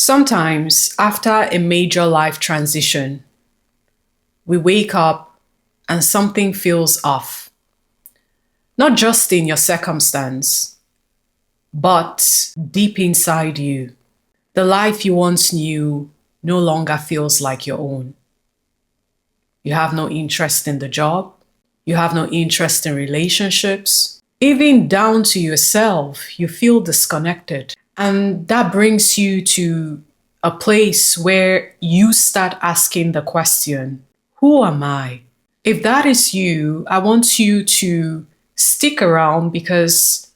Sometimes, after a major life transition, we wake up and something feels off. Not just in your circumstance, but deep inside you. The life you once knew no longer feels like your own. You have no interest in the job. You have no interest in relationships. Even down to yourself, you feel disconnected. And that brings you to a place where you start asking the question, who am I? If that is you, I want you to stick around because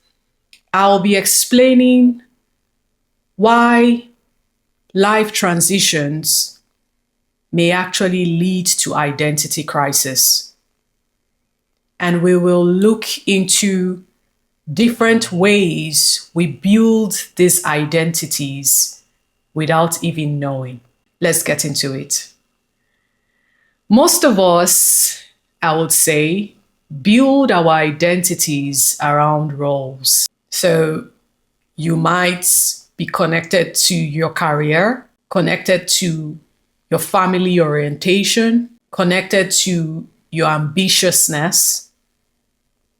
I'll be explaining why life transitions may actually lead to identity crisis. And we will look into different ways we build these identities without even knowing. Let's get into it. Most of us, I would say, build our identities around roles. So you might be connected to your career, connected to your family orientation, connected to your ambitiousness.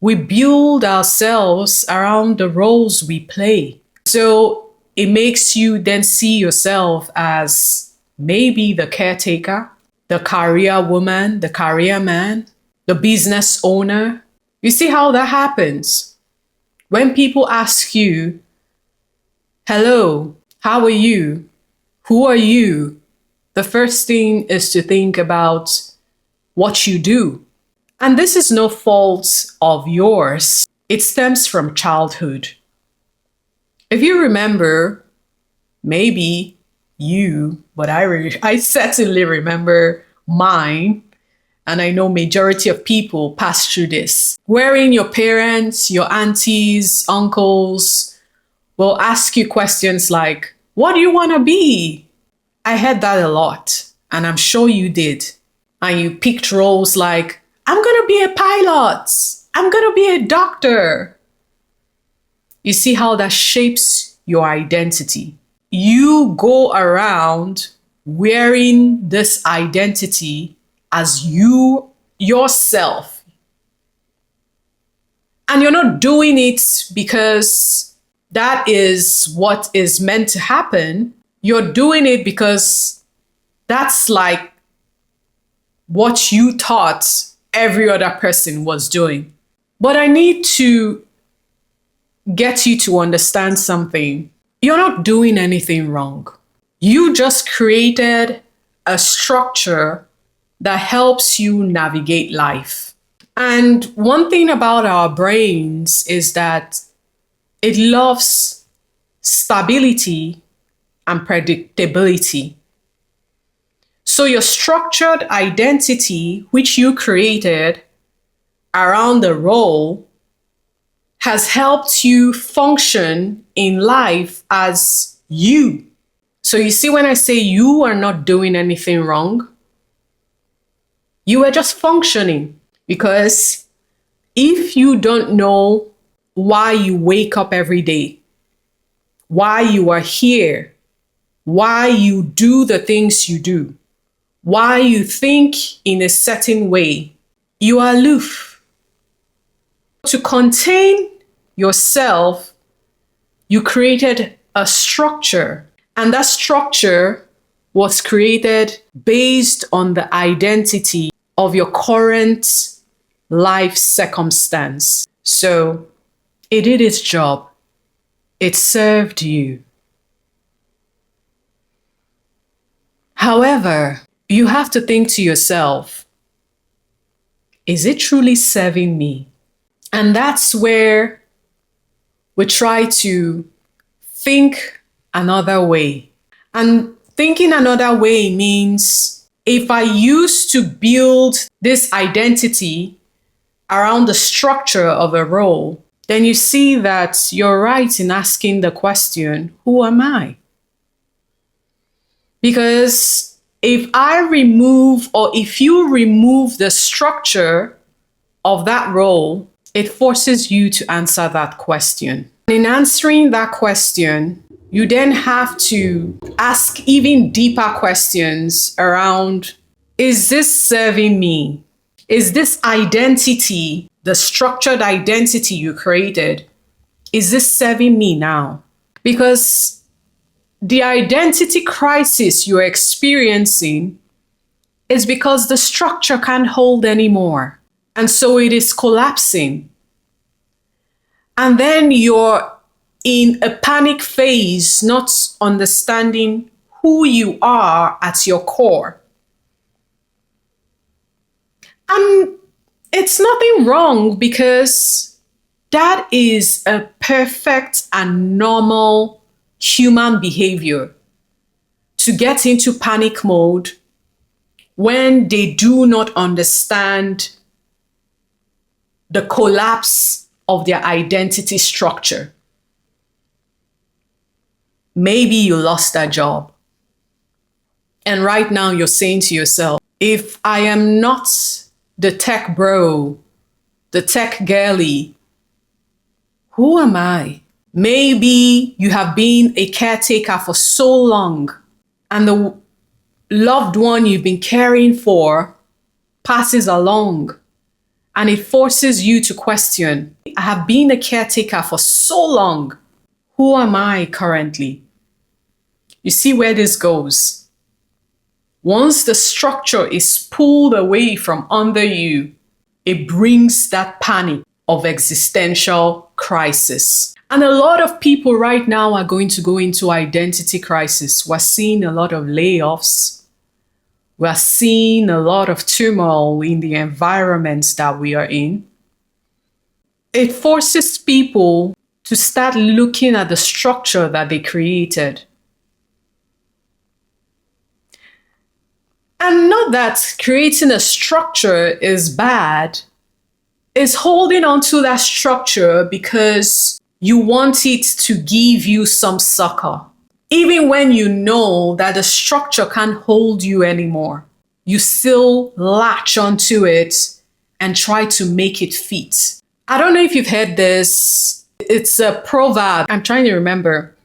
We build ourselves around the roles we play. So it makes you then see yourself as maybe the caretaker, the career woman, the career man, the business owner. You see how that happens? When people ask you, hello, how are you? Who are you? The first thing is to think about what you do. And this is no fault of yours. It stems from childhood. If you remember, maybe you, but I certainly remember mine, and I know majority of people pass through this. Wherein your parents, your aunties, uncles will ask you questions like, what do you want to be? I heard that a lot, and I'm sure you did. And you picked roles like, I'm going to be a pilot. I'm going to be a doctor. You see how that shapes your identity. You go around wearing this identity as yourself. And you're not doing it because that is what is meant to happen. You're doing it because that's like what you thought every other person was doing. But I need to get you to understand something. You're not doing anything wrong. You just created a structure that helps you navigate life. And one thing about our brains is that it loves stability and predictability. So your structured identity, which you created around the role, has helped you function in life as you. So you see, when I say you are not doing anything wrong, you are just functioning. Because if you don't know why you wake up every day, why you are here, why you do the things you do, why you think in a certain way, you are aloof. To contain yourself, you created a structure, and that structure was created based on the identity of your current life circumstance. So it did its job. It served you. However, you have to think to yourself, is it truly serving me? And that's where we try to think another way. And thinking another way means if I used to build this identity around the structure of a role, then you see that you're right in asking the question, who am I? Because if I remove, or if you remove the structure of that role, it forces you to answer that question. In answering that question, You then have to ask even deeper questions around, is this serving me? Is this identity, the structured identity you created, is this serving me now? Because the identity crisis you're experiencing is because the structure can't hold anymore. And so it is collapsing. And then you're in a panic phase, not understanding who you are at your core. And it's nothing wrong, because that is a perfect and normal human behavior to get into panic mode when they do not understand the collapse of their identity structure. Maybe you lost that job. And right now you're saying to yourself, if I am not the tech bro, the tech girly, who am I? Maybe you have been a caretaker for so long, and the loved one you've been caring for passes along, and it forces you to question, I have been a caretaker for so long. Who am I currently? You see where this goes. Once the structure is pulled away from under you, it brings that panic of existential crisis. And a lot of people right now are going to go into identity crisis. We're seeing a lot of layoffs. We're seeing a lot of turmoil in the environments that we are in. It forces people to start looking at the structure that they created. And not that creating a structure is bad, it's holding on to that structure because you want it to give you some succor. Even when you know that the structure can't hold you anymore, you still latch onto it and try to make it fit. I don't know if you've heard this. It's a proverb. I'm trying to remember.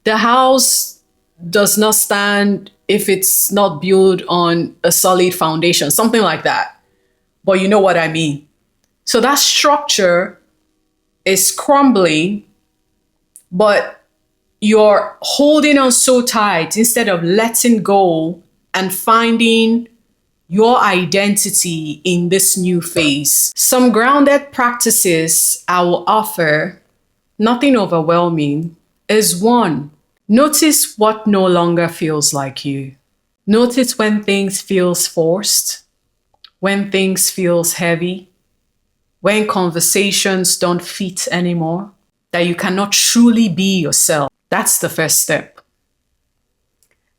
The house does not stand if it's not built on a solid foundation, something like that. But you know what I mean. So that structure is crumbling, but you're holding on so tight instead of letting go and finding your identity in this new phase. Some grounded practices I will offer, nothing overwhelming, is one, notice what no longer feels like you. Notice when things feels forced, when things feels heavy, when conversations don't fit anymore, that you cannot truly be yourself. That's the first step.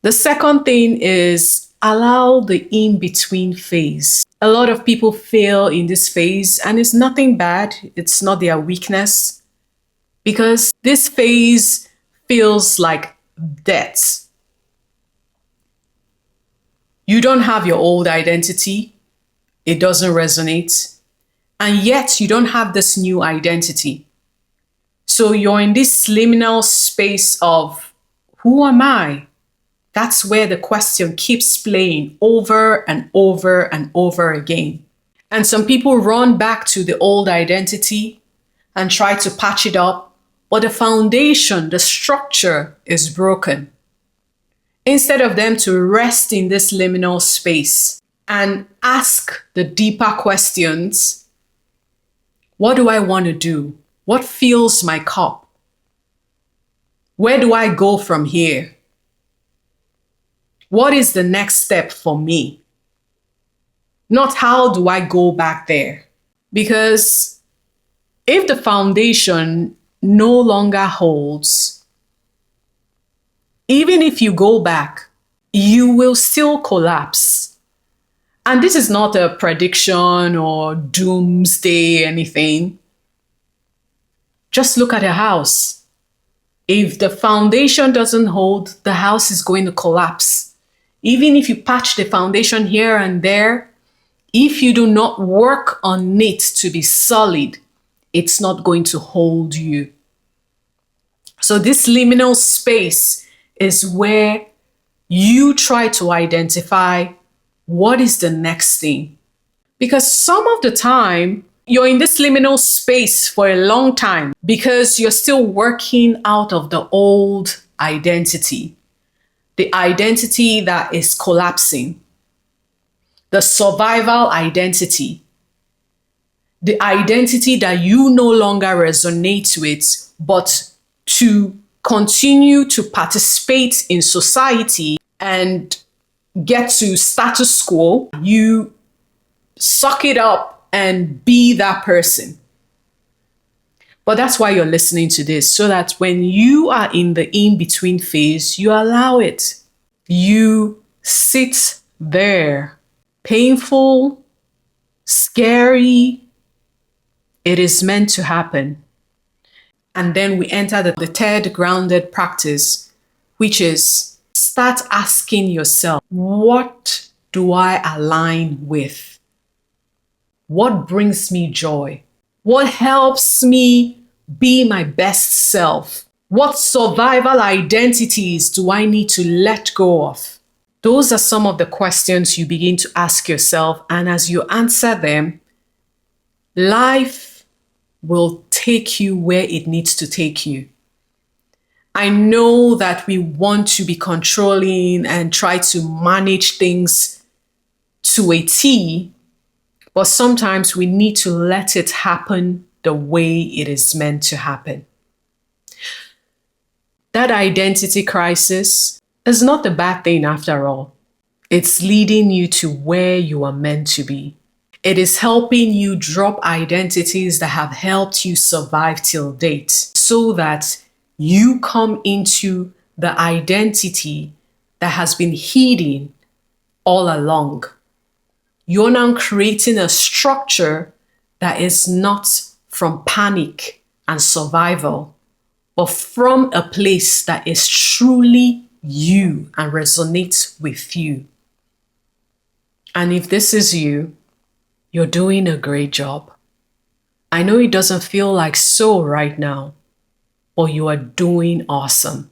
The second thing is allow the in-between phase. A lot of people fail in this phase, and it's nothing bad. It's not their weakness, because this phase feels like death. You don't have your old identity. It doesn't resonate. And yet you don't have this new identity. So you're in this liminal space of, who am I? That's where the question keeps playing over and over and over again. And some people run back to the old identity and try to patch it up, but the foundation, the structure is broken. Instead of them to rest in this liminal space and ask the deeper questions, what do I want to do? What fills my cup? Where do I go from here? What is the next step for me? Not how do I go back there? Because if the foundation no longer holds, even if you go back, you will still collapse. And this is not a prediction or doomsday anything. Just look at a house. If the foundation doesn't hold, the house is going to collapse. Even if you patch the foundation here and there, if you do not work on it to be solid, it's not going to hold you. So this liminal space is where you try to identify what is the next thing. Because some of the time, you're in this liminal space for a long time because you're still working out of the old identity, the identity that is collapsing, the survival identity, the identity that you no longer resonate with, but to continue to participate in society and get to status quo, you suck it up and be that person. But that's why you're listening to this, so that when you are in the in-between phase, you allow it. You sit there. Painful, scary, it is meant to happen. And then we enter the third grounded practice, which is start asking yourself, what do I align with? What brings me joy? What helps me be my best self? What survival identities do I need to let go of? Those are some of the questions you begin to ask yourself, and as you answer them, life will take you where it needs to take you. I know that we want to be controlling and try to manage things to a T, but sometimes we need to let it happen the way it is meant to happen. That identity crisis is not a bad thing after all. It's leading you to where you are meant to be. It is helping you drop identities that have helped you survive till date, so that you come into the identity that has been hidden all along. You're now creating a structure that is not from panic and survival, but from a place that is truly you and resonates with you. And if this is you, you're doing a great job. I know it doesn't feel like so right now, but you are doing awesome.